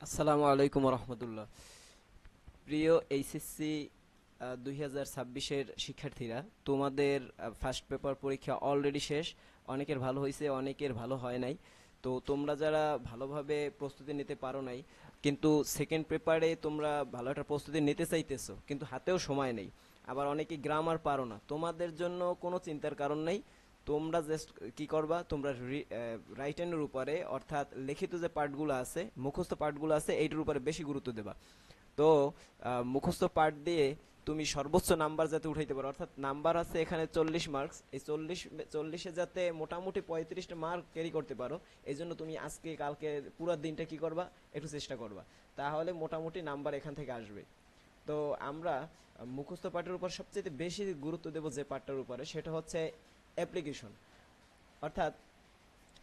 আসসালামু আলাইকুম রহমতুল্লাহ। প্রিয় এইচএসসি 2026-এর শিক্ষার্থীরা, তোমাদের ফার্স্ট পেপার পরীক্ষা অলরেডি শেষ। অনেকের ভালো হয়েছে, অনেকের ভালো হয় নাই। তো তোমরা যারা ভালোভাবে প্রস্তুতি নিতে পারো নাই, কিন্তু সেকেন্ড পেপারে তোমরা ভালো একটা প্রস্তুতি নিতে চাইতেছো, কিন্তু হাতেও সময় নেই, আবার অনেকে গ্রামার পারো না, তোমাদের জন্য কোনো চিন্তার কারণ নেই। তোমরা জাস্ট কি করবা, তোমরা রাইটেনের উপরে, অর্থাৎ লিখিত যে পার্টগুলো আছে, মুখস্থ পার্টগুলো আছে, এইটার উপরে বেশি গুরুত্ব দেবা। তো মুখস্থ পার্ট দিয়ে তুমি সর্বোচ্চ নাম্বার যাতে উঠাইতে পারো, অর্থাৎ নাম্বার আছে এখানে 40 মার্কস, এই চল্লিশে যাতে মোটামুটি 35টা মার্ক ক্যারি করতে পারো। এই জন্য তুমি আজকে কালকে পুরো দিনটা কি করবা, একটু চেষ্টা করবা, তাহলে মোটামুটি নাম্বার এখান থেকে আসবে। তো আমরা মুখস্থ পাঠের উপর সবচেয়ে বেশি গুরুত্ব দেব যে পাঠটার উপরে, সেটা হচ্ছে অ্যাপ্লিকেশন। অর্থাৎ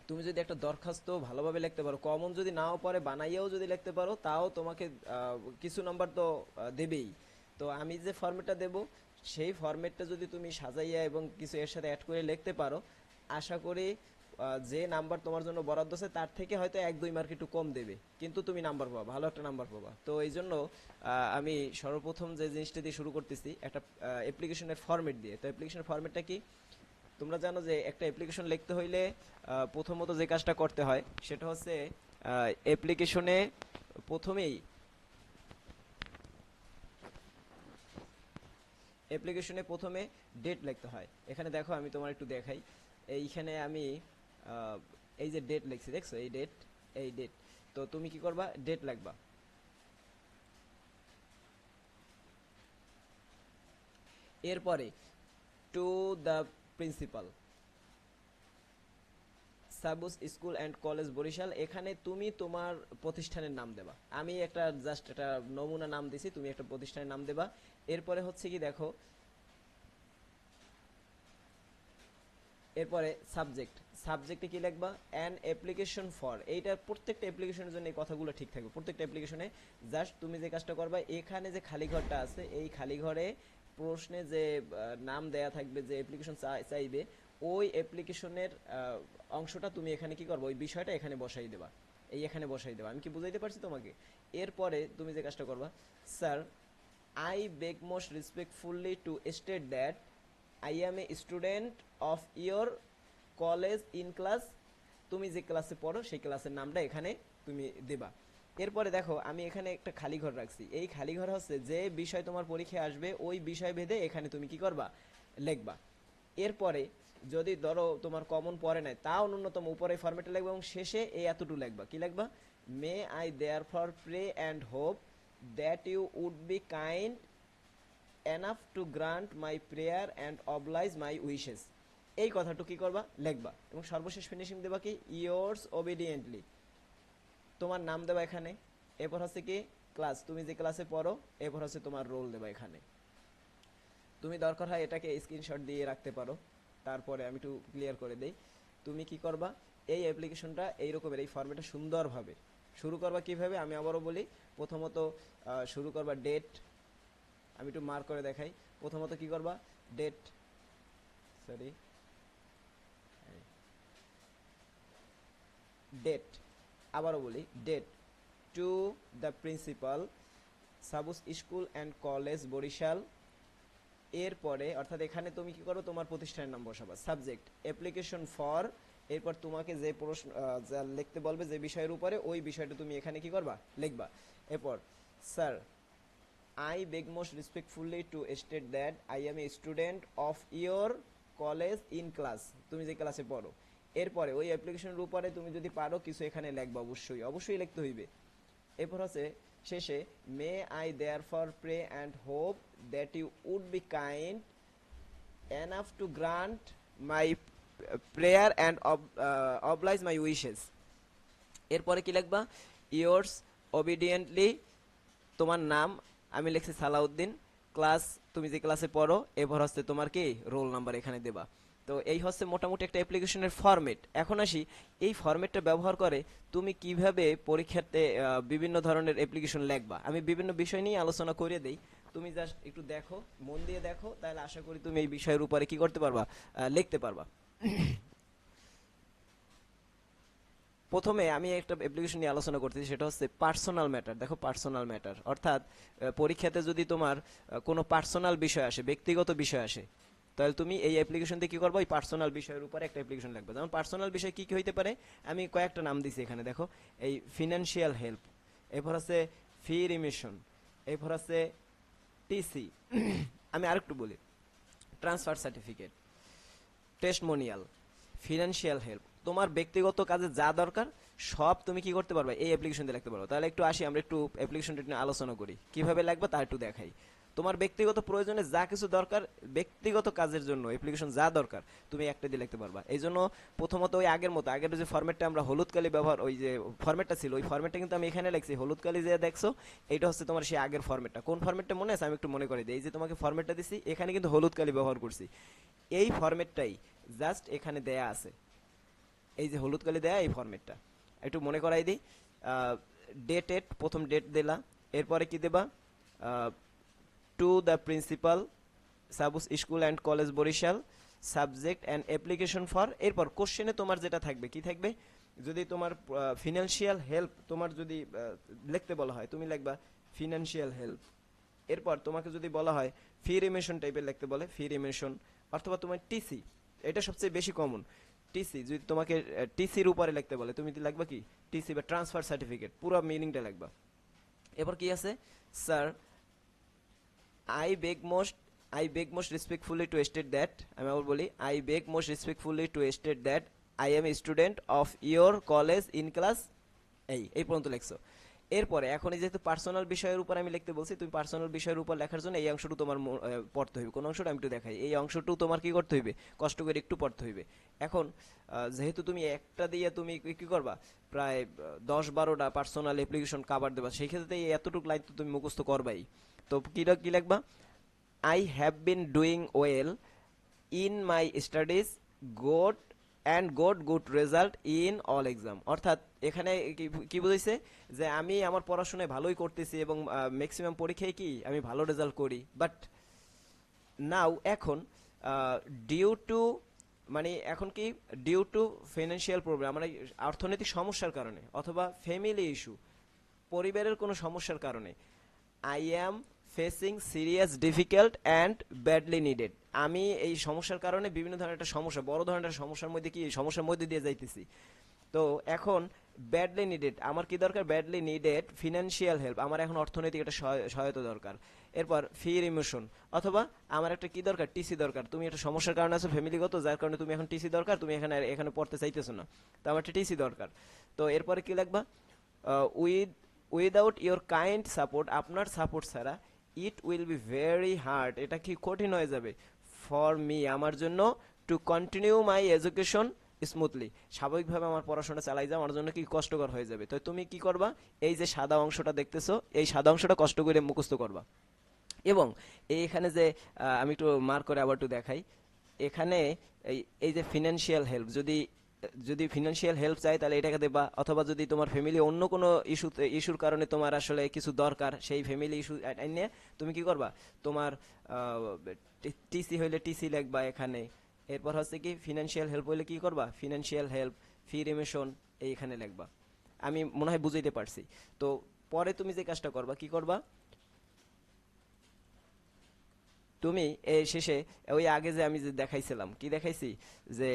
তুমি যদি একটা দরখাস্ত ভালোভাবে লিখতে পারো, কমন যদি নাও পারে বানাইয়াও যদি লিখতে পারো, তাও তোমাকে কিছু নাম্বার তো দেবেই। তো আমি যে ফরম্যাটটা দেব, সেই ফরম্যাটটা যদি তুমি সাজাইয়া এবং কিছু এর সাথে অ্যাড করে লিখতে পারো, আশা করি যে নাম্বার তোমার জন্য বরাদ্দ আছে তার থেকে হয়তো 1-2 মার্ক একটু কম দেবে, কিন্তু তুমি নাম্বার পাবা, ভালো একটা নাম্বার পাবা। তো এই জন্য আমি সর্বপ্রথম যে জিনিসটা দিয়ে শুরু করতেছি, একটা অ্যাপ্লিকেশনের ফরম্যাট দিয়ে। তো অ্যাপ্লিকেশনের ফরম্যাটটা কি? তোমরা জানো যে একটা অ্যাপ্লিকেশন লিখতে হইলে প্রথমত যে কাজটা করতে হয় সেটা হচ্ছে অ্যাপ্লিকেশনে প্রথমেই প্রথমে ডেট লিখতে হয়। এখানে দেখো, আমি তোমার একটু দেখাই। এইখানে আমি আহ, এই যে ডেট লিখছি, দেখছো এই ডেট, এই ডেট। তো তুমি কি করবা, ডেট লিখবা। এরপরে to the principal, সাবুস school and college Barishal, এখানে তুমি তোমার প্রতিষ্ঠানের নাম দেবা। আমি একটা জাস্ট একটা নমুনা নাম দিছি, তুমি একটা প্রতিষ্ঠানের নাম দেবা। এরপরে হচ্ছে কি দেখো, এরপরে সাবজেক্ট, সাবজেক্টে কি লিখবা, অ্যান অ্যাপ্লিকেশন ফর। এইটার প্রত্যেকটা অ্যাপ্লিকেশনের জন্য এই কথাগুলো ঠিক থাকবে, প্রত্যেকটা অ্যাপ্লিকেশনে। জাস্ট তুমি যে কাজটা করবা, এখানে যে খালি ঘরটা আছে, এই খালি ঘরে প্রশ্নে যে নাম দেয়া থাকবে, যে অ্যাপ্লিকেশন চাইবে, ওই অ্যাপ্লিকেশনের অংশটা তুমি এখানে কি করবে, ওই বিষয়টা এখানে বসাই দেবা। এই এখানে বসাই দেবা। আমি কি বুঝাইতে পারছি তোমাকে? এরপরে তুমি যে কাজটা করবা, sir, I beg most respectfully two state that I M a student of your college in class. তুমি যে ক্লাসে পড়ো সেই ক্লাসের নামটা এখানে তুমি দেবা। এরপরে দেখো, আমি এখানে একটা খালি ঘর রাখছি। এই খালি ঘর হচ্ছে যে বিষয় তোমার পরীক্ষায় আসবে, ওই বিষয় ভেদে এখানে তুমি কি করবা, লিখবা। এরপরে যদি ধরো তোমার কমন পড়ে নাই, তাও ন্যূনতম উপরে ফরম্যাটে লিখবা, এবং শেষে এই এতটুকু লিখবা। কি লিখবা, may I there for pray and hope that you would be kind enough to grant my prayer and oblige my wishes. এই কথাটুকু কি করবা, লিখবা। এবং সর্বশেষ ফিনিশিং দেবা কি, ইয়োর্স ওবিডিয়েন্টলি, তোমার নাম দেবা এখানে। এরপর হচ্ছে কি ক্লাস, তুমি যে ক্লাসে পড়ো। এরপর হচ্ছে তোমার রোল দেবা এখানে। তুমি দরকার হয় এটাকে স্ক্রিনশট দিয়ে রাখতে পারো। তারপরে আমি একটু ক্লিয়ার করে দেই। তুমি কি করবা, এই অ্যাপ্লিকেশনটা এইরকমের এই ফরম্যাটে সুন্দরভাবে শুরু করবা। কিভাবে, আমি আবারও বলি। প্রথমত শুরু করবা ডেট, আমি একটু মার্ক করে দেখাই। প্রথমত কি করবা, ডেট, সরি, ডেট, আবারও বলি, date to the principal, সাবুস school and college Barishal. এরপরে অর্থাৎ এখানে তুমি কি করো, তোমার প্রতিষ্ঠানের নাম বসাবা। সাবজেক্ট অ্যাপ্লিকেশন ফর, এরপর তোমাকে যে প্রশ্ন যা লিখতে বলবে যে বিষয়ের উপরে, ওই বিষয়টা তুমি এখানে কি করবা, লিখবা। এরপর sir, I beg most respectfully two state that I M a student of your college in class, তুমি যে ক্লাসে পড়ো। এরপরে ওই অ্যাপ্লিকেশনের উপরে তুমি যদি পারো কিছু এখানে লিখবা, অবশ্যই অবশ্যই লিখতে হইবে। এরপর হচ্ছে শেষে, may I there for pray and hope that you would be kind enough to grant my prayer and oblige my wishes. এরপরে কি লিখবা, ইয়োর্স ওবিডিয়েন্টলি, তোমার নাম, আমি লিখছি সালাউদ্দিন, ক্লাস, তুমি যে ক্লাসে পড়ো। এরপর হচ্ছে তোমার কি রোল নাম্বার এখানে দেবা। তো এই হচ্ছে মোটামুটি একটা অ্যাপ্লিকেশনের ফরম্যাট। এখন আসি, এই ফরম্যাটটা ব্যবহার করে তুমি কিভাবে পরীক্ষাতে বিভিন্ন ধরনের অ্যাপ্লিকেশন লিখবা। আমি বিভিন্ন বিষয় নিয়ে আলোচনা করে দেই, তুমি জাস্ট একটু দেখো, মন দিয়ে দেখো, তাহলে আশা করি তুমি এই বিষয়ের উপরে কি করতে পারবা, লিখতে পারবা। প্রথমে আমি একটা অ্যাপ্লিকেশন নিয়ে আলোচনা করতেছি, সেটা হচ্ছে পার্সোনাল ম্যাটার। দেখো, পার্সোনাল ম্যাটার অর্থাৎ পরীক্ষাতে যদি তোমার কোনো পার্সোনাল বিষয় আসে, ব্যক্তিগত বিষয় আসে, তাহলে তুমি এই অ্যাপ্লিকেশন দিয়ে কি করবো, ওই পার্সোনাল বিষয়ের উপরে একটা অ্যাপ্লিকেশন লিখবে। যেমন পার্সোনাল বিষয় কি কি হইতে পারে, আমি কয়েকটা নাম দিছি এখানে। দেখো, এই ফিনান্সিয়াল হেল্প, এরপর আছে ফি রিমিশন, এরপর আছে টিসি, আমি আরেকটু বলি, transfer certificate, testimonial, financial help. তোমার ব্যক্তিগত কাজে যা দরকার সব তুমি কি করতে পারবে, এই অ্যাপ্লিকেশন দিয়ে লিখতে পারো। তাহলে একটু আসি, আমরা একটু অ্যাপ্লিকেশনটা নিয়ে আলোচনা করি, কিভাবে লাগবে তা একটু দেখাই। তোমার ব্যক্তিগত প্রয়োজনে যা কিছু দরকার, ব্যক্তিগত কাজের জন্য অ্যাপ্লিকেশন যা দরকার তুমি একটা দিয়ে লিখতে পারবা। এই জন্য প্রথমত ওই আগের মতো, আগের যে ফরম্যাটটা আমরা হলুদ কালি ব্যবহার, ওই যে ফরম্যাটটা ছিল, ওই ফরম্যাটটা কিন্তু আমি এখানে লিখছি হলুদ কালি যে দেখছো, এইটা হচ্ছে তোমার সেই আগের ফরম্যাটটা। কোন ফরম্যাটটা মনে আছে, আমি একটু মনে করে দিই। এই যে তোমাকে ফরম্যাটটা দিছি, এখানে কিন্তু হলুদ কালি ব্যবহার করছি, এই ফরম্যাটটাই জাস্ট এখানে দেয়া আছে। এই যে হলুদ কালি দেয়া এই ফরম্যাটটা একটু মনে করাই দিই। ডেটেড, প্রথম ডেট দিলা, এরপরে কি দেবা, to the principal সাবুস school and college Barishal, subject and application for. এরপর কোশ্চেনে তোমার যেটা থাকবে, কি থাকবে, যদি তোমার ফিনান্সিয়াল হেল্প তোমার যদি লিখতে বলা হয়, তুমি লিখবা ফিনান্সিয়াল হেল্প। এরপর তোমাকে যদি বলা হয় ফি রিমিশন টাইপের লিখতে বলে, ফি রিমিশন, অথবা তোমার টিসি, এটা সবচেয়ে বেশি কমন। টিসি যদি তোমাকে টিসির উপরে লিখতে বলে, তুমি লিখবা কি টিসি বা ট্রান্সফার সার্টিফিকেট, পুরো মিনিংটা লিখবা। এরপর কি আছে, sir I beg most I beg most respectfully two state that, আমি আবার বলি, I beg most respectfully two state that I M a student of your college in class, এই পর্যন্ত লিখছো। এরপরে এখন এই যেহেতু পার্সোনাল বিষয়ের উপর আমি লিখতে বলছি, তুমি পার্সোনাল বিষয়ের উপর লেখার জন্য এই অংশটু তোমার পড়তে হইবে। কোন অংশটা আমি একটু দেখাই, এই অংশটু তোমার কি করতে হইবে, কষ্ট করে একটু পড়তে হইবে। এখন যেহেতু তুমি একটা দিয়ে তুমি কি করবা, প্রায় 10-12টা পার্সোনাল অ্যাপ্লিকেশন কাভার দেবা, সেই ক্ষেত্রে এই এতটুকু লাইন তো তুমি মুখস্থ করবাই। তো কি লিখবা, I have been doing well in my studies, good good good result in all exam. অর্থাৎ এখানে কি বুঝাইছে, যে আমি আমার পড়াশোনায় ভালোই করতেছি এবং ম্যাক্সিমাম পরীক্ষায় কি আমি ভালো রেজাল্ট করি, বাট নাও এখন ডিউ টু, মানে এখন কি, ডিউ টু ফিনান্সিয়াল প্রবলেম, মানে অর্থনৈতিক সমস্যার কারণে অথবা ফ্যামিলি ইস্যু, পরিবারের কোনো সমস্যার কারণে, I am facing serious difficult and badly needed, আমি এই সমস্যার কারণে বিভিন্ন ধরনের একটা সমস্যা, বড় ধরনের একটা সমস্যার মধ্যে কি সমস্যার মধ্যে দিয়ে যাইতেছি। তো এখন ব্যাডলি নিডেড, আমার কি দরকার, ব্যাডলি নিডেড ফিনান্সিয়াল হেল্প, আমার এখন অর্থনৈতিক একটা সহায়তা দরকার। এরপর ফি রিমিশন, অথবা আমার একটা কি দরকার, টিসি দরকার, তুমি একটা সমস্যার কারণে আছো ফ্যামিলিগত, যার কারণে তুমি এখন টিসি দরকার, তুমি এখানে এখানে পড়তে চাইতেছো না, তো আমার একটা টিসি দরকার। তো এরপরে কি লাগবা, with without your kind support, আপনার সাপোর্ট ছাড়া, it will be very hard, এটা কি কঠিন হয়ে যাবে, ফর মি, আমার জন্য, to continue my education smoothly, স্বাভাবিকভাবে আমার পড়াশোনা চালাই যাও, আমার জন্য কি কষ্টকর হয়ে যাবে। তো তুমি কি করবা, এই যে সাদা অংশটা দেখতেছো, এই সাদা অংশটা কষ্ট করে মুখস্থ করবা। এবং এইখানে যে আমি একটু মার্ক করে আবার একটু দেখাই, এখানে এই এই যে ফিনান্সিয়াল হেল্প, যদি যদি ফিনান্সিয়াল হেল্প চাই তাহলে এটাকে দেবা, অথবা যদি তোমার ফ্যামিলি অন্য কোনো ইস্যুর কারণে তোমার আসলে কিছু দরকার, সেই ফ্যামিলি ইস্যু নিয়ে তুমি কি করবা, তোমার টিসি হইলে টিসি লিখবা এখানে। এরপর হচ্ছে কি ফিনান্সিয়াল হেল্প হইলে কি করবা, ফিনান্সিয়াল হেল্প, ফি রিমিশন এইখানে লিখবা। আমি মনে হয় বুঝাইতে পারছি। তো পরে তুমি যে কাজটা করবা, কি করবা, তুমি এই শেষে ওই আগে যে আমি যে দেখাইছিলাম, কি দেখাইছি, যে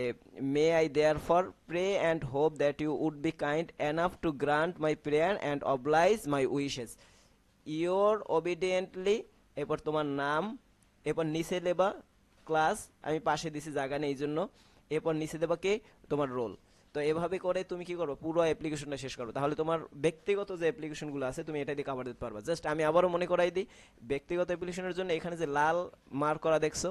may I there for pray and hope that you would be kind enough to grant my prayer and oblige my wishes, your obediently, এরপর তোমার নাম, এরপর নিচে দেবা ক্লাস, আমি পাশে দিছি জায়গা নেই এই জন্য, এরপর নিচে দেবা কে, তোমার রোল। তো এভাবে করে তুমি কি করো, পুরো অ্যাপ্লিকেশনটা শেষ করো, তাহলে তোমার ব্যক্তিগত যে অ্যাপ্লিকেশনগুলো আছে তুমি এটা দিয়ে কাভার দিতে পারবা। জাস্ট আমি আবারও মনে করাই দিই, ব্যক্তিগত অ্যাপ্লিকেশনের জন্য এখানে যে লাল মার্ক করা দেখছো,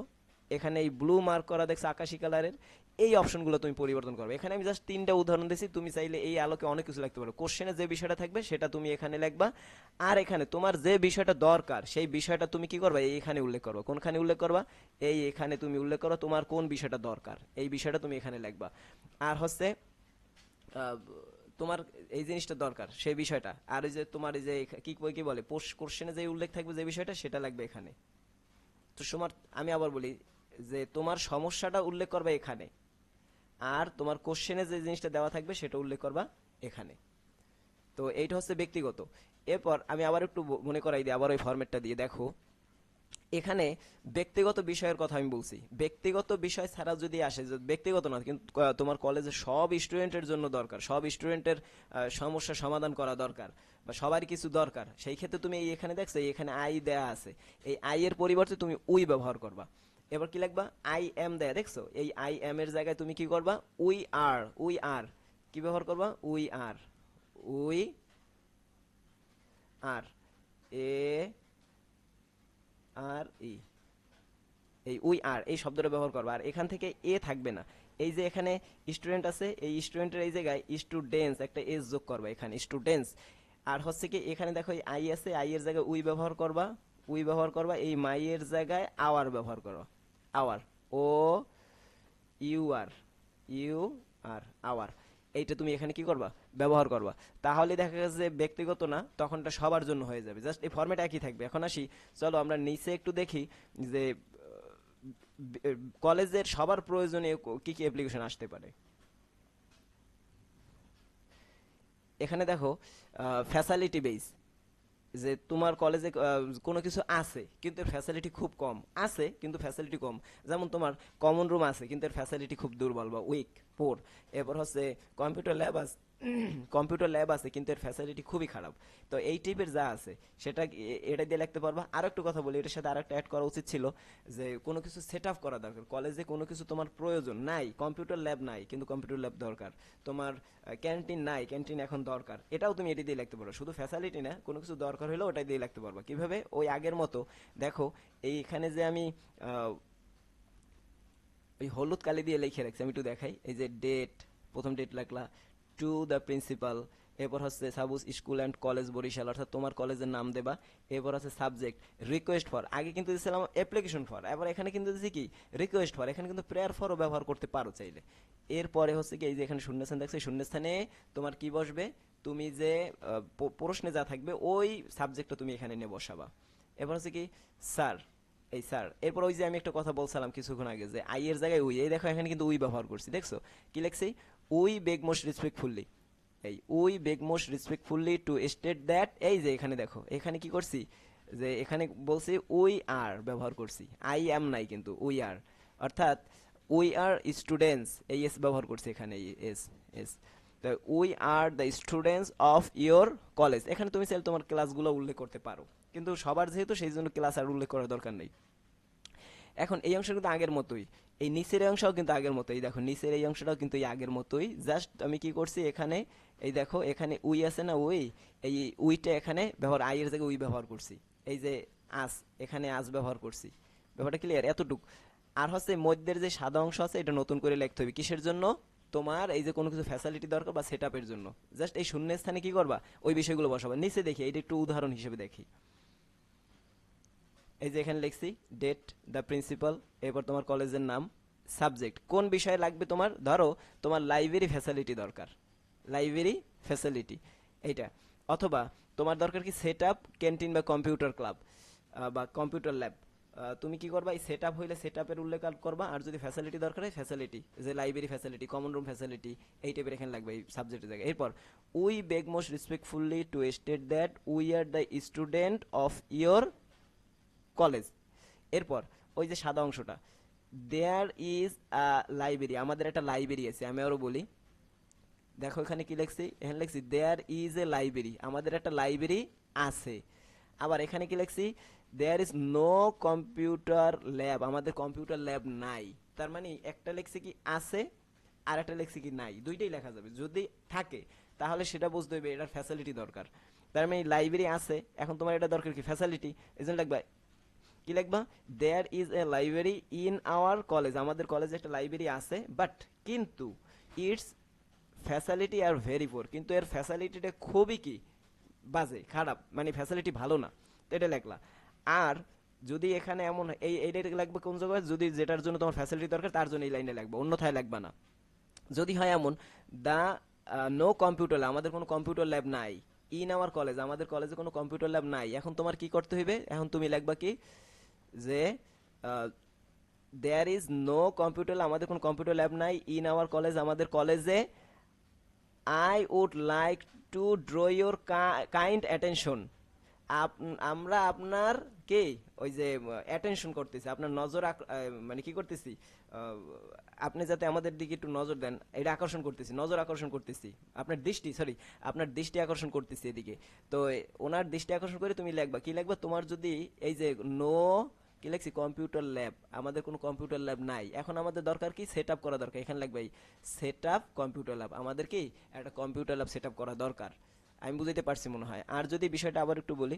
এখানে এই ব্লু মার্ক করা দেখছো আকাশি কালারের, এই অপশনগুলো তুমি পরিবর্তন করবে। এখানে আমি জাস্ট 3টা উদাহরণ দিয়েছি, তুমি চাইলে এই আলোকে অনেক কিছু লিখতে পারো, কোশ্চেনে যে বিষয়টা থাকবে সেটা তুমি এখানে লিখবা, আর এখানে তোমার যে বিষয়টা দরকার সেই বিষয়টা তুমি কি করবা, এইখানে উল্লেখ করবা। কোনখানে উল্লেখ করবা, এখানে তুমি উল্লেখ করো তোমার কোন বিষয়টা দরকার, এই বিষয়টা তুমি এখানে লিখবা। আর হচ্ছে আহ, তোমার এই জিনিসটা দরকার সেই বিষয়টা, আর এই যে তোমার এই যে কি বলে পোস্ট কোশ্চেনে যে উল্লেখ থাকবে যে বিষয়টা সেটা লাগবে এখানে। তো তোমার, আমি আবার বলি, যে তোমার সমস্যাটা উল্লেখ করবে এখানে, আর তোমার কোশ্চেনে যে জিনিসটা দেওয়া থাকবে সেটা উল্লেখ করবা এখানে। তো এইটা হচ্ছে ব্যক্তিগত। এরপর আমি আবার একটু মনে করাই দিই, আবার ওই ফরম্যাটটা দিয়ে দেখো। এখানে ব্যক্তিগত বিষয়ের কথা আমি বলছি, ব্যক্তিগত বিষয় ছাড়া যদি আসে, ব্যক্তিগত না কিন্তু তোমার কলেজে সব স্টুডেন্টের জন্য দরকার, সব স্টুডেন্টের সমস্যা সমাধান করা দরকার, বা সবার কিছু দরকার, সেই ক্ষেত্রে তুমি এখানে দেখছো এখানে আই দেয়া আছে, এই আই এর পরিবর্তে তুমি উই ব্যবহার করবা। এবার কি লিখবা, আই এম দেয়া দেখছো, এই আই এম এর জায়গায় তুমি কি করবা, উই আর, উই আর কি ব্যবহার করবা, উই আর, উই আর, এ আর ই, এই উই আর এই শব্দটা ব্যবহার করবা। আর এখান থেকে এ থাকবে না, এই যে এখানে স্টুডেন্ট আছে, এই স্টুডেন্টের এই জায়গায় স্টুডেন্টস একটা এস যোগ করবা এখানে, স্টুডেন্টস। আর হচ্ছে কি এখানে দেখো এই আই আছে, আই এর জায়গায় উই ব্যবহার করবা, উই ব্যবহার করবা, এই মাই এর জায়গায় আওয়ার ব্যবহার করবা, our, O U R, U R, our, এইটা তুমি এখানে কি করবা, ব্যবহার করবা। তাহলে দেখা গেছে যে ব্যক্তিগত না, তখনটা সবার জন্য হয়ে যাবে, জাস্ট এই ফরম্যাট একই থাকবে। এখন আসি, চলো আমরা নিচে একটু দেখি যে কলেজের সবার প্রয়োজনীয় কি কি অ্যাপ্লিকেশন আসতে পারে। এখানে দেখো ফ্যাসিলিটি বেস, যে তোমার কলেজে কোনো কিছু আছে কিন্তু এর ফ্যাসিলিটি খুব কম, আছে কিন্তু ফ্যাসিলিটি কম। যেমন তোমার কমন রুম আছে কিন্তু এর ফ্যাসিলিটি খুব দুর্বল বা উইক, পোর। এরপর হচ্ছে কম্পিউটার ল্যাব আছে, কম্পিউটার ল্যাব আছে কিন্তু এর ফ্যাসিলিটি খুবই খারাপ। তো এই টাইপের যা আছে সেটা এটা দিয়ে লিখতে পারবা। আর একটু কথা বলি, এটার সাথে আরেকটা অ্যাড করা উচিত ছিল, যে কোনো কিছু সেট আপ করা দরকার। কলেজে কোনো কিছু তোমার প্রয়োজন নাই, কম্পিউটার ল্যাব নাই কিন্তু কম্পিউটার ল্যাব দরকার। তোমার ক্যান্টিন নাই, ক্যান্টিন এখন দরকার, এটাও তুমি এটি দিয়ে লিখতে পারো। শুধু ফ্যাসিলিটি না, কোনো কিছু দরকার হলেও ওটাই দিয়ে লিখতে পারবা। কিভাবে, ওই আগের মতো। দেখো এইখানে যে আমি ওই হলুদ কালি দিয়ে লিখে রাখছি, আমি একটু দেখাই। এই যে ডেট, প্রথম ডেট লিখলা, টু দ্য প্রিন্সিপাল। এরপর হচ্ছে সাবুস স্কুল অ্যান্ড কলেজ বরিশাল, অর্থাৎ তোমার কলেজের নাম দেবা। এরপর হচ্ছে সাবজেক্ট, রিকোয়েস্ট ফর, আগে কিন্তু দিয়েছিলাম অ্যাপ্লিকেশন ফর, এবার এখানে কিন্তু দিচ্ছি কি, রিকোয়েস্ট ফর। এখানে কিন্তু প্রেয়ার ফরও ব্যবহার করতে পারো চাইলে। এরপরে হচ্ছে কি, এই যে এখানে শূন্যস্থান দেখছো, এই শূন্যস্থানে তোমার কি বসবে, তুমি যে প্রশ্নে যা থাকবে ওই সাবজেক্টটা তুমি এখানে নিয়ে বসাবা। এবার হচ্ছে কি, স্যার, এই স্যার। এরপর ওই যে আমি একটা কথা বলছিলাম কিছুক্ষণ আগে, যে আই এর জায়গায় উই, এই দেখো এখানে কিন্তু উই ব্যবহার করছি, দেখছো কি লেখছি, উই বেগ মোস্ট রেসপেক্টফুলি, এই we beg most respectfully two state that, এই যে এখানে দেখো এখানে কি করছি, যে এখানে বলছি উই আর ব্যবহার করছি, আই এম নাই কিন্তু উই আর, অর্থাৎ উই আর স্টুডেন্টস, এই এস ব্যবহার করছি এখানে, এস, এস। তো we are the students of your college, এখানে তুমি চাইলে তোমার ক্লাসগুলো উল্লেখ করতে পারো, কিন্তু সবার যেহেতু সেই জন্য ক্লাস আর উল্লেখ করার দরকার নেই। এখন এই অংশ কিন্তু আগের মতোই, এই নিচের এই অংশও কিন্তু আগের মতোই, দেখো নিচের এই অংশটাও কিন্তু এই আগের মতোই, জাস্ট আমি কি করছি এখানে, এই দেখো এখানে উই আছে না, উই, এই উইটা এখানে ব্যবহার, আই এর জায়গায় উই ব্যবহার করছি। এই যে আস, এখানে আস ব্যবহার করছি। ব্যাপারটা ক্লিয়ার এতটুক। আর হচ্ছে মধ্যের যে সাদা অংশ আছে এটা নতুন করে লিখতে হবে, কিসের জন্য, তোমার এই যে কোনো কিছু ফ্যাসিলিটি দরকার বা সেট আপের জন্য। জাস্ট এই শূন্য স্থানে কি করবা, ওই বিষয়গুলো বসাবা। নিচে দেখি, এটা একটু উদাহরণ হিসেবে দেখি। এই যে এখানে লিখছি ডেট, দ্য প্রিন্সিপাল, এরপর তোমার কলেজের নাম, সাবজেক্ট, কোন বিষয়ে লাগবে তোমার, ধরো তোমার লাইব্রেরি ফ্যাসিলিটি দরকার, লাইব্রেরি ফ্যাসিলিটি এইটা। অথবা তোমার দরকার কি সেট আপ ক্যান্টিন বা কম্পিউটার ক্লাব বা কম্পিউটার ল্যাব। তুমি কি করবা, এই সেট আপ হইলে সেট আপের উল্লেখ করবা, আর যদি ফ্যাসিলিটি দরকার হয় ফ্যাসিলিটি, যে library facility, common room facility, এই টাইপের এখানে লাগবে এই সাবজেক্টের জায়গায়। এরপর we beg most respectfully two state that we are the student of your college. এরপর ওই যে সাদা অংশটা, দেয়ার ইজ আ লাইব্রেরি, আমাদের একটা লাইব্রেরি আছে, আমি আরো বলি। দেখো এখানে কি লিখছি, এখানে লিখছি দেয়ার ইজ এ লাইব্রেরি, আমাদের একটা লাইব্রেরি আছে। আবার এখানে কি লিখছি, there is no computer lab, আমাদের কম্পিউটার ল্যাব নাই। তার মানে একটা লিখছি কি আছে, আর একটা লিখছি কি নাই, দুইটাই লেখা যাবে। যদি থাকে তাহলে সেটা বুঝতে হবে এটার ফ্যাসিলিটি দরকার। তার মানে লাইব্রেরি আছে, এখন তোমার এটা দরকার কি, ফ্যাসিলিটি, এই জন্য লিখবা কি লিখবা, there is a library in our college, আমাদের কলেজে একটা লাইব্রেরি আছে, বাট কিন্তু its facility are very poor, কিন্তু এর ফ্যাসিলিটিটা খুবই কি বাজে, খারাপ, মানে ফ্যাসিলিটি ভালো না। তো এটা লেখলা। আর যদি এখানে এমন এইটা লাগবে কোন জায়গায়, যদি যেটার জন্য তোমার ফ্যাসিলিটি দরকার তার জন্য এই লাইনে লাগবে, অন্যথায় লাগবে না। যদি হয় এমন, দা নো কম্পিউটার ল্যাব, আমাদের কোনো কম্পিউটার ল্যাব নাই, ইন আওয়ার কলেজ, আমাদের কলেজে কোনো কম্পিউটার ল্যাব নাই, এখন তোমার কি করতে হইবে, এখন তুমি লিখবা কি, যে দেয়ার ইজ নো কম্পিউটার, আমাদের কোনো কম্পিউটার ল্যাব নাই ইন আওয়ার কলেজ, আমাদের কলেজে। I would like to draw your kind attention, আমরা আপনার কি ওই যে অ্যাটেনশন করতেছি, আপনার নজর মানে কি করতেছি, আহ, আপনি যাতে আমাদের দিকে একটু নজর দেন, এটা আকর্ষণ করতেছি, নজর আকর্ষণ করতেছি, আপনার দৃষ্টি, সরি, আপনার দৃষ্টি আকর্ষণ করতেছি এদিকে। তো ওনার দৃষ্টি আকর্ষণ করে তুমি লিখবা কি লিখবা, তোমার যদি এই যে নো, কি লিখছি, কম্পিউটার ল্যাব, আমাদের কোনো কম্পিউটার ল্যাব নাই, এখন আমাদের দরকার কি, সেট আপ করা দরকার, এখানে লিখবা সেট আপ কম্পিউটার ল্যাব, আমাদের কি একটা কম্পিউটার ল্যাব সেট আপ করা দরকার। আমি বুঝতে পারছি মনে হয়। আর যদি বিষয়টা আবার একটু বলি,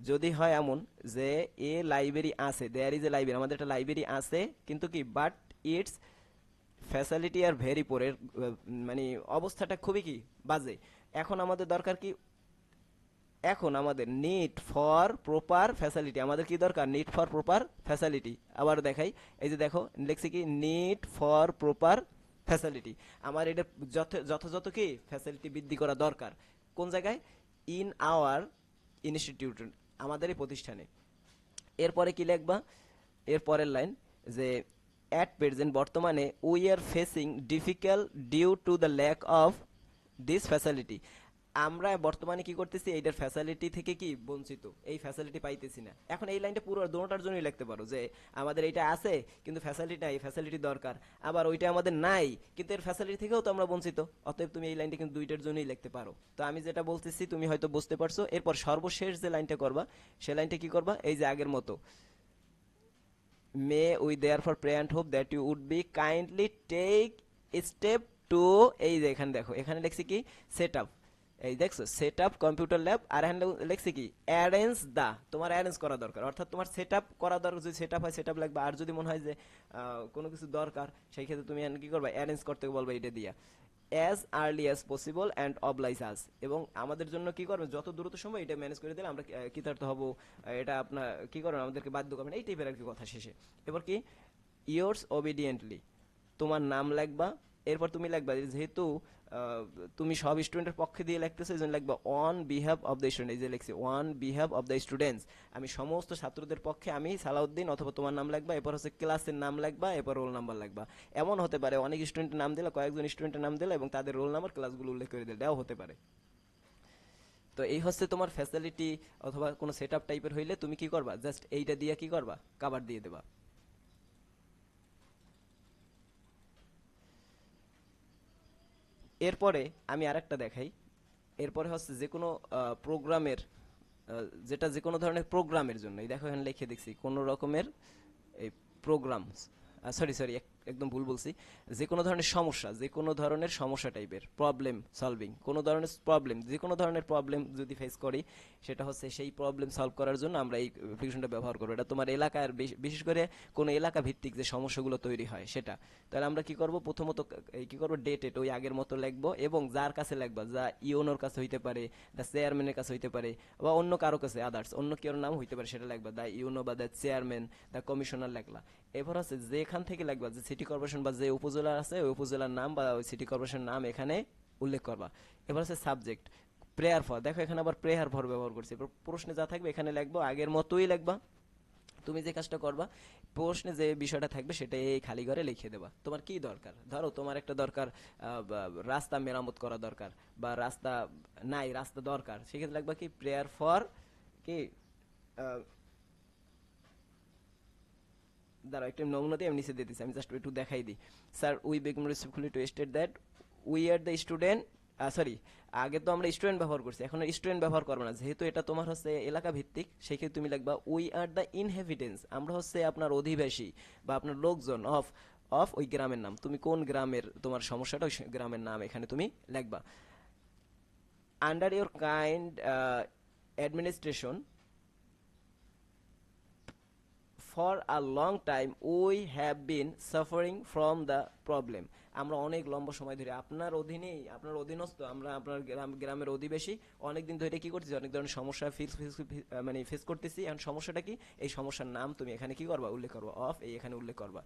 যদি হয় এমন যে এ লাইব্রেরি আছে, দেয়ার ইজ এ লাইব্রেরি, আমাদের একটা লাইব্রেরি আছে, কিন্তু কি but its facility are very poorer, মানে অবস্থাটা খুবই কি বাজে। এখন আমাদের দরকার কি, এখন আমাদের নিড ফর প্রপার ফ্যাসিলিটি, আমাদের কি দরকার, নিড ফর প্রপার ফ্যাসিলিটি। আবার দেখাই, এই যে দেখো লিখছি কি নিড ফর প্রপার ফ্যাসিলিটি, আমার এটা যথাযথ কি ফ্যাসিলিটি বৃদ্ধি করা দরকার। কোন জায়গায়, ইন আওয়ার ইনস্টিটিউট, আমাদের এই প্রতিষ্ঠানে। এরপরে কি লিখবা, এর পরের লাইন, যে অ্যাট প্রেজেন্ট, বর্তমানে, we are facing difficult due to the lack of this facility, আমরা বর্তমানে কি করতেছি, এইটার ফ্যাসিলিটি থেকে কি বঞ্চিত, এই ফ্যাসিলিটি পাইতেছি না। এখন এই লাইনটা পুরো দোনোটার জন্যই লিখতে পারো, যে আমাদের এইটা আছে কিন্তু ফ্যাসিলিটি নাই, ফ্যাসিলিটি দরকার, আবার ওইটা আমাদের নাই কিন্তু এর ফ্যাসিলিটি থেকেও তো আমরা বঞ্চিত, অতএব তুমি এই লাইনটা কিন্তু দুইটার জন্যই লিখতে পারো। তো আমি যেটা বলতেছি তুমি হয়তো বুঝতে পারছো। এরপর সর্বশেষ যে লাইনটা করবা, সে লাইনটা কি করবা, এই যে আগের মতো, may we therefore pray and hope that you would be kindly take step to, এই যে এখানে দেখো, এখানে লিখছি কি সেট আপ, এই দেখছো সেট আপ কম্পিউটার ল্যাব, আর এখানে লিখছি কি অ্যারেঞ্জ দা, তোমার অ্যারেঞ্জ করা দরকার, অর্থাৎ তোমার সেট আপ করা দরকার, যদি সেট আপ হয় সেট আপ লাগবে, আর যদি মনে হয় যে কোনো কিছু দরকার, সেই ক্ষেত্রে তুমি কি করবা, অ্যারেঞ্জ করতে বলবা এটা দিয়া, as early as possible and oblige us, এবং আমাদের জন্য কি করবেন, যত দ্রুত সম্ভব এটা ম্যানেজ করে দিলে আমরা কৃতার্থ হব, এটা আপনার কি করবেন, আমাদেরকে বাধ্য করবেন, এই টাইপের আর কি কথা শেষে। এবার কি, ইয়োর্স ওবিডিয়েন্টলি, তোমার নাম লিখবা। এরপর তুমি লিখবা যেহেতু তুমি সব স্টুডেন্টের পক্ষে দিয়ে লিখতেছো, এই জন্য লিখবা on behalf of the student, এই যে লিখছি on behalf of the students, আমি সমস্ত ছাত্রদের পক্ষে আমি সালাউদ্দিন, অথবা তোমার নাম লিখবা, এরপর হচ্ছে ক্লাসের নাম লিখবা, এরপর রোল নাম্বার লিখবা। এমন হতে পারে অনেক স্টুডেন্টের নাম দিলে, কয়েকজন স্টুডেন্টের নাম দিলে এবং তাদের রোল নাম্বার ক্লাসগুলো উল্লেখ করে দিলে, দেওয়া হতে পারে। তো এই হচ্ছে তোমার ফ্যাসিলিটি, অথবা কোনো সেট আপ টাইপের হইলে তুমি কি করবা, জাস্ট এইটা দিয়ে কি করবা, কাভার দিয়ে দেবা। এরপরে আমি আরেকটা দেখাই, এরপরে হচ্ছে যে কোনো প্রোগ্রামের, যেটা যে কোনো ধরনের প্রোগ্রামের জন্য, এই দেখো এখানে লিখে দেখছি কোনো রকমের এই প্রোগ্রাম, সরি সরি, একদম ভুল বলছি, যে কোনো ধরনের সমস্যা, যে কোনো ধরনের সমস্যা টাইপের প্রবলেম সলভিং, কোনো ধরনের প্রবলেম, যে কোনো ধরনের প্রবলেম যদি ফেস করি, সেটা হচ্ছে সেই প্রবলেম সলভ করার জন্য আমরা এই অ্যাপ্লিকেশনটা ব্যবহার করবো। এটা তোমার এলাকার বিশেষ করে কোনো এলাকা ভিত্তিক যে সমস্যাগুলো তৈরি হয় সেটা। তাহলে আমরা কি করব, প্রথমত এই কি করবো, ডেটেড ওই আগের মতো লিখবো, এবং যার কাছে লিখবা, যা ইওনোর কাছে হইতে পারে, দ্য চেয়ারম্যানের কাছে হইতে পারে, বা অন্য কারো কাছে, আদার্স অন্য কেউ নাম হইতে পারে, সেটা লিখবা, দ্য ইউনো বা দ্য চেয়ারম্যান, দ্য কমিশনার লিখলা। এরপর হচ্ছে যেখান থেকে লিখবা, যে সিটি কর্পোরেশন বা যে উপজেলা আছে ওই উপজেলার নাম বা ওই সিটি কর্পোরেশন নাম এখানে উল্লেখ করবা। এবার হচ্ছে সাবজেক্ট, প্রেয়ার ফর, দেখো এখানে আবার প্রেয়ার ফর ব্যবহার করছি, এবার প্রশ্নে যা থাকবে এখানে লিখবো, আগের মতোই লিখবা। তুমি যে কাজটা করবা, প্রশ্নে যে বিষয়টা থাকবে সেটা এই খালি ঘরে লিখে দেবা। তোমার কি দরকার, ধরো তোমার একটা দরকার রাস্তা মেরামত করা দরকার, বা রাস্তা নাই, রাস্তা দরকার, সেক্ষেত্রে লাগবা কি প্রেয়ার ফর, কি দাঁড়াও একটা নমুনা দিয়ে আমি নিচে দিয়ে দিচ্ছি, আমি জাস্ট একটু দেখাই দিই। Sir we beg respectfully two state that we are the student, sorry, আগে তো আমরা স্টুডেন্ট ব্যবহার করছি, এখন স্টুডেন্ট ব্যবহার করবো না, যেহেতু এটা তোমার হচ্ছে এলাকা ভিত্তিক, সেই ক্ষেত্রে তুমি লিখবা উই আর দ্য ইনহেবিটেন্স, আমরা হচ্ছে আপনার অধিবাসী বা আপনার লোকজন অফ অফ ওই গ্রামের নাম, তুমি কোন গ্রামের তোমার সমস্যাটা, ওই গ্রামের নাম এখানে তুমি লিখবা। Under your kind administration for a long time we have been suffering from the problem, আমরা অনেক লম্বা সময় ধরে আপনার অধীনেই, আপনার অধীনস্থ, আমরা আপনার গ্রামের অধিবাসী, অনেকদিন ধরে কি করতেছি, অনেক ধরনের সমস্যা মানে ফেস করতেছি। এখন সমস্যাটা কি, এই সমস্যার নাম তুমি এখানে কি করবা, উল্লেখ করবা, অফ এই এখানে উল্লেখ করবা।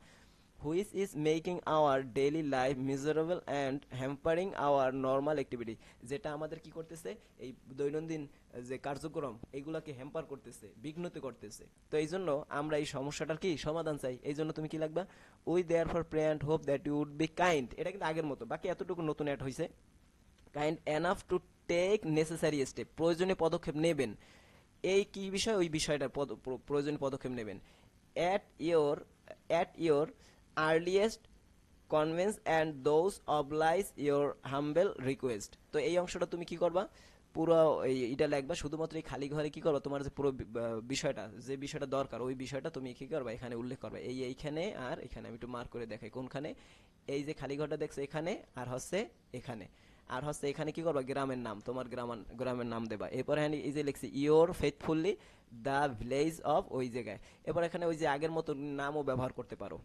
Which is making our daily life miserable and hampering our normal activity, যেটা আমাদের কি করতেছে, এই দৈনন্দিন যে কার্যক্রম এইগুলাকে হ্যাম্পার করতেছে, বিঘ্নিত করতেছে। তো এই জন্য আমরা এই সমস্যাটার কি সমাধান চাই। এই জন্য তুমি কি লাগবা, we there for pray and hope that you would be kind, এটা কিন্তু আগের মতো, বাকি এতটুকু নতুন অ্যাড হয়েছে, kind enough to take necessary step, প্রয়োজনীয় পদক্ষেপ নেবেন। এই কি বিষয়, ওই বিষয়টা প্রয়োজনীয় পদক্ষেপ নেবেন। At your at your earliest convenience and those oblige your humble request. তো এই অংশটা তুমি কি করবা, পুরো এটা লিখবা, শুধুমাত্র এই খালি ঘরে কি করবা, তোমার যে পুরো বিষয়টা, যে বিষয়টা দরকার ওই বিষয়টা তুমি কি করবা, এখানে উল্লেখ করবা, এইখানে আর এখানে। আমি একটু মার্ক করে দেখাই কোনখানে। এই যে খালি ঘরটা দেখছো এখানে, আর হচ্ছে এখানে, আর হচ্ছে এখানে কি করবা, গ্রামের নাম, তোমার গ্রামের নাম দেবা। এরপর এখানে এই যে লিখছি your faithfully the village of, ওই জায়গায়। এরপর এখানে ওই যে আগের মতো নামও ব্যবহার করতে পারো।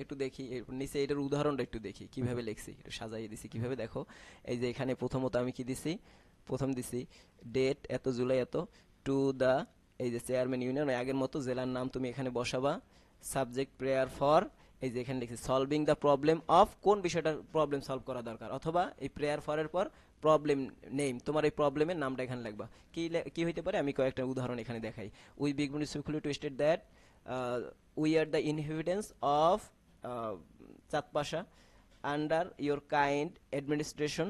একটু দেখি এরপর নিচে এটার উদাহরণটা একটু দেখি কিভাবে লিখছি, একটু সাজাইয়ে দিছি কিভাবে, দেখো। এই যে এখানে প্রথমত আমি কি দিছি, প্রথম দিছি ডেট এত, জুলাই এত, টু দা, এই যে চেয়ারম্যান ইউনিয়ন, আগের মতো জেলার নাম তুমি এখানে বসাবা। সাবজেক্ট প্রেয়ার ফর, এই যে এখানে লিখছি সলভিং দ্য প্রবলেম অফ, কোন বিষয়টার প্রবলেম সলভ করা দরকার, অথবা এই প্রেয়ার ফরের পর প্রবলেম নেম, তোমার এই প্রবলেমের নামটা এখানে লিখবা। কি হইতে পারে, আমি কয়েকটা উদাহরণ এখানে দেখাই। We big simply two state that we are the ইনহেবিটেন্টস of Chandpasha under your kind administration.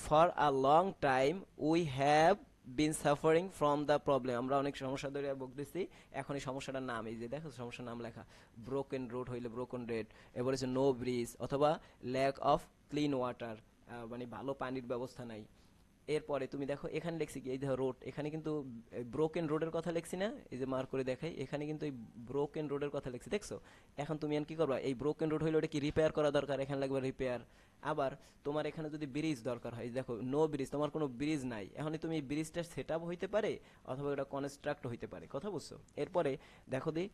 For a long time we have been suffering from the problem, আমরা অনেক সমস্যা ধরে ভুগতেছি। এখন এই সমস্যাটার নাম, এই যে দেখো সমস্যার নাম লেখা, ব্রোকেন রোড হইলে ব্রোকেন রেড, এবার হচ্ছে নো ব্রিজ, অথবা ল্যাক অফ ক্লিন ওয়াটার, মানে ভালো পানির ব্যবস্থা নাই। এরপরে তুমি দেখো এখানে লিখছি কি, এই দেখো রোড, এখানে কিন্তু ব্রোকেন রোডের কথা লিখছি না, এই যে মার্ক করে দেখাই, এখানে কিন্তু এই ব্রোকেন রোডের কথা লিখছি, দেখছো। এখন তুমি কি করবা, এই ব্রোকেন রোড হইলে ওটা কি রিপেয়ার করা দরকার, এখানে লাগবে রিপেয়ার। আবার তোমার এখানে যদি ব্রিজ দরকার হয়, দেখো নো ব্রিজ, তোমার কোনো ব্রিজ নাই, এখন তুমি এই ব্রিজটা সেট আপ হইতে পারে, অথবা এটা কনস্ট্রাক্ট হইতে পারে, কথা বুঝছো। এরপরে দেখো দি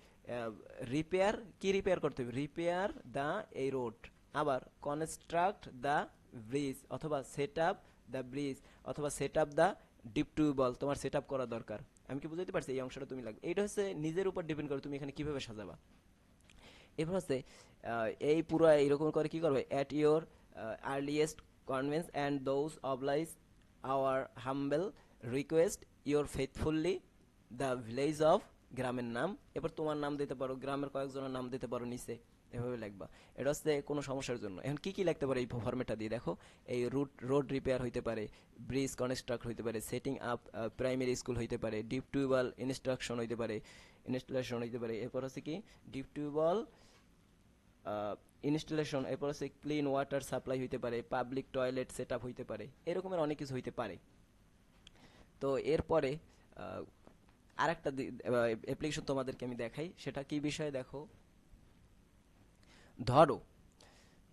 রিপেয়ার, কি রিপেয়ার করতে হবে, রিপেয়ার দা এই রোড, আবার কনস্ট্রাক্ট দা ব্রিজ, অথবা সেট আপ দ্য ব্রিজ, অথবা set up the deep tube well, তোমার সেট আপ করা দরকার। আমি কি বুঝাইতে পারছি, এই অংশটা তুমি লাগবে। এইটা হচ্ছে নিজের উপর ডিপেন্ড করে তুমি এখানে কিভাবে সাজাবা। এরপর হচ্ছে এই পুরো এইরকম করে কি করবে, at your earliest convenience and those oblige our humble request your faithfully the village of, গ্রামের নাম। এবার তোমার নাম দিতে পারো, গ্রামের কয়েকজনের নাম দিতে পারো নিচে, এভাবে লিখবা। এটা হচ্ছে কোনো সমস্যার জন্য। এখন কি কি লিখতে পারে এই ফরম্যাটটা দিয়ে দেখো, এই রোড রিপেয়ার হইতে পারে, ব্রিজ কনস্ট্রাক্ট হইতে পারে, সেটিং আপ প্রাইমারি স্কুল হইতে পারে, ডিপ টিউবওয়েল ইনস্ট্রাকশন হইতে পারে, ইনস্টলেশন হইতে পারে। এরপর হচ্ছে কি ডিপ টিউবওয়েল ইনস্টলেশন, এরপর হচ্ছে ক্লিন ওয়াটার সাপ্লাই হইতে পারে, পাবলিক টয়লেট সেট আপ হইতে পারে, এরকমের অনেক কিছু হইতে পারে। তো এরপরে আরেকটা অ্যাপ্লিকেশন তোমাদেরকে আমি দেখাই, সেটা কি বিষয়ে দেখো। ধরো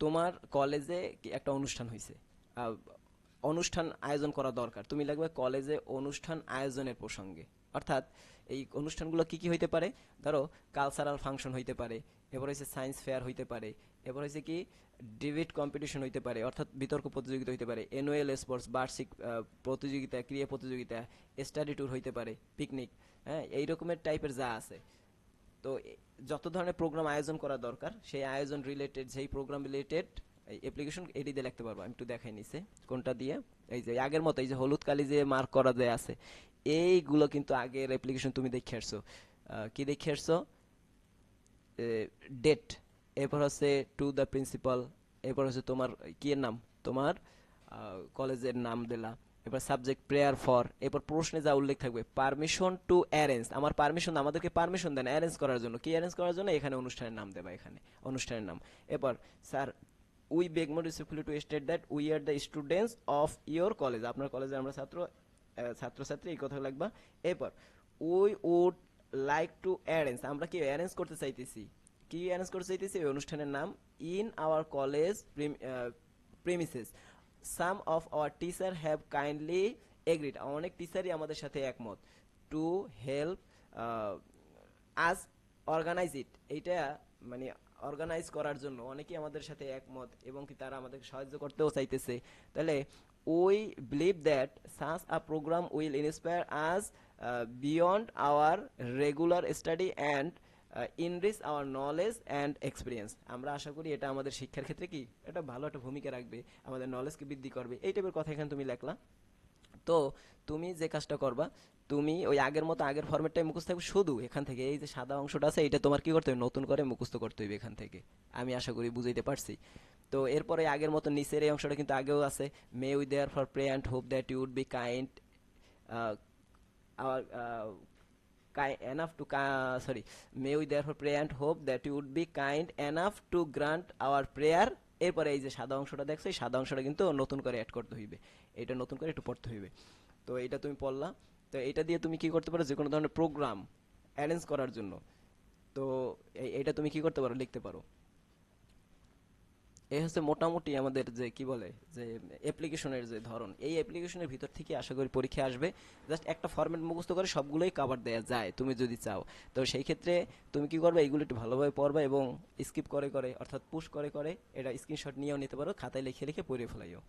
তোমার কলেজে একটা অনুষ্ঠান হয়েছে, অনুষ্ঠান আয়োজন করা দরকার, তুমি লাগবে কলেজে অনুষ্ঠান আয়োজনের প্রসঙ্গে। অর্থাৎ এই অনুষ্ঠানগুলো কি কি হইতে পারে, ধরো কালচারাল ফাংশন হইতে পারে, এবার হচ্ছে সায়েন্স ফেয়ার হইতে পারে, এবার হচ্ছে কি ডিবেট কম্পিটিশন হইতে পারে, অর্থাৎ বিতর্ক প্রতিযোগিতা হইতে পারে, অ্যানুয়াল স্পোর্টস বার্ষিক প্রতিযোগিতা, ক্রীড়া প্রতিযোগিতা, স্টাডি ট্যুর হইতে পারে, পিকনিক, হ্যাঁ এই রকমের টাইপের যা আছে। তো যত ধরনের প্রোগ্রাম আয়োজন করা দরকার, সেই আয়োজন রিলেটেড, যেই প্রোগ্রাম রিলেটেড অ্যাপ্লিকেশন এটি দিয়ে লিখতে পারবো। আমি একটু দেখাই নিছে কোনটা দিয়ে, এই যে আগের মতো এই যে হলুদ কালি যে মার্ক করা যায় আছে, এইগুলো কিন্তু আগের অ্যাপ্লিকেশন তুমি দেখে আসছো। কি দেখে আসছো, ডেট, এরপর হচ্ছে টু দ্য প্রিন্সিপাল, এরপর হচ্ছে তোমার কি এর নাম, তোমার কলেজের নাম দিলা, এবার সাবজেক্ট প্রেয়ার ফর, এরপর প্রশ্নে যা উল্লেখ থাকবে পারমিশন টু অ্যারেঞ্জ, আমার পারমিশন, আমাদেরকে পারমিশন দেন অ্যারেঞ্জ করার জন্য, কি অ্যারেঞ্জ করার জন্য, এখানে অনুষ্ঠানের নাম দেবা, এখানে অনুষ্ঠানের নাম। এরপর sir we beg more respectfully to state that we are the students of your college, আপনার কলেজে আমরা ছাত্রছাত্রী, এই কথা লাগবা। এরপর we would like to arrange, আমরা কি অ্যারেঞ্জ করতে চাইতেছি, কি অ্যারেঞ্জ করতে চাইতেছি, ওই অনুষ্ঠানের নাম, in our college premises, some of our teacher have kindly agreed, অনেক টিচারই আমাদের সাথে একমত, টু হেল্প আজ অর্গানাইজ ইট, এইটা মানে অর্গানাইজ করার জন্য অনেকেই আমাদের সাথে একমত, এবং কি তারা আমাদের সাহায্য করতেও চাইতেছে। তাহলে we believe that such a program will inspire us beyond our regular study and enrich our knowledge and experience. আমরা আশা করি এটা আমাদের শিক্ষার ক্ষেত্রে কি এটা ভালো একটা ভূমিকা রাখবে, আমাদের নলেজকে বৃদ্ধি করবে, এই টাইপের কথা এখানে তুমি লেখলা। তো তুমি যে কাজটা করবা, তুমি ওই আগের মতো আগের ফরম্যাটটাই মুখস্থ থাকবে, শুধু এখান থেকে এই যে সাদা অংশটা আছে এটা তোমার কি করতে হবে, নতুন করে মুখস্থ করতে হবে এখান থেকে। আমি আশা করি বুঝাইতে পারছি। তো এরপরে আগের মতো নিচের এই অংশটা কিন্তু আগেও আছে, may we there for pray and hope that you would be kind our enough to sorry, may we therefore pray and hope that you would be kind enough to grant our prayer। এরপরে এই যে সাদা অংশটা দেখছো, এই সাদা অংশটা কিন্তু নতুন করে অ্যাড করতে হইবে, এটা নতুন করে একটু পড়তে হইবে। তো এটা তুমি পড়লা। তো এটা দিয়ে তুমি কি করতে পারো, যে কোনো ধরনের প্রোগ্রাম অ্যারেঞ্জ করার জন্য, তো এটা তুমি কি করতে পারো, লিখতে পারো। এই হচ্ছে মোটামুটি আমাদের যে কি বলে যে অ্যাপ্লিকেশনের যে ধরন, এই অ্যাপ্লিকেশনের ভিতর থেকে আশা করি পরীক্ষা আসবে। জাস্ট একটা ফরম্যাট মুখস্থ করে সবগুলোই কভার দেওয়া যায় তুমি যদি চাও। তো সেই ক্ষেত্রে তুমি কি করবে, এইগুলো একটু ভালোভাবে পড়বা এবং স্কিপ করে করে অর্থাৎ পুশ করে করে এটা স্ক্রিনশট নিয়েও নিতে পারো, খাতায় লিখে লিখে পড়ে ফেলাইও।